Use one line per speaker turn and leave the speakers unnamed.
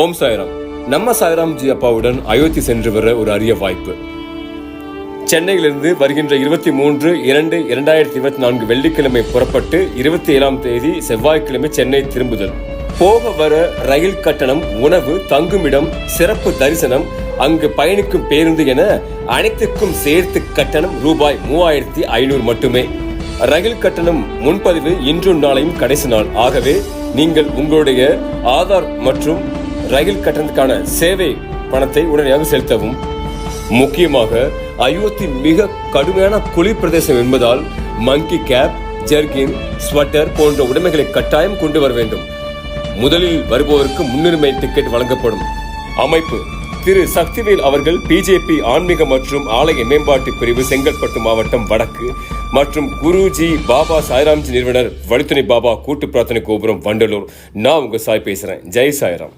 ஓம் சாய்ராம். நம்ம சாய்ராம்ஜி அப்பாவுடன் அயோத்தி சென்று வர ஒரு அரிய வாய்ப்பு. சென்னையிலிருந்து வருகின்ற 23/2/2024 வெள்ளிக்கிழமை புறப்பட்டு 27ஆம் தேதி செவ்வாய்க்கிழமை சென்னை திரும்புதல். போக வர ரயில் கட்டணம், உணவு, தங்குமிடம், சிறப்பு தரிசனம், அங்கு பயணிக்கும் பேருந்து என அனைத்துக்கும் சேர்த்து கட்டணம் ரூபாய் 3500 மட்டுமே. ரயில் கட்டணம் முன்பதிவு இன்றும் நாளையும் கடைசி நாள். ஆகவே நீங்கள் உங்களுடைய ஆதார் மற்றும் ரயில் கட்டணத்துக்கான சேவை பணத்தை உடனடியாக செலுத்தவும். முக்கியமாக அயோத்தி மிக கடுமையான குளிர் பிரதேசம் என்பதால் மங்கி கேப், ஜெர்கின், ஸ்வெட்டர் போன்ற உடைமைகளை கட்டாயம் கொண்டு வர வேண்டும். முதலில் வருபவருக்கு முன்னுரிமை டிக்கெட் வழங்கப்படும். அமைப்பு: திரு சக்திவேல் அவர்கள், பிஜேபி ஆன்மீக மற்றும் ஆலய மேம்பாட்டு பிரிவு, செங்கல்பட்டு மாவட்டம் வடக்கு, மற்றும் குருஜி பாபா சாய்ராம்ஜி நிறுவனர் வழித்துணை பாபா கூட்டு பிரார்த்தனை கோபுரம், வண்டலூர். நான் உங்க சாய் பேசுறேன். ஜெய் சாய்ராம்.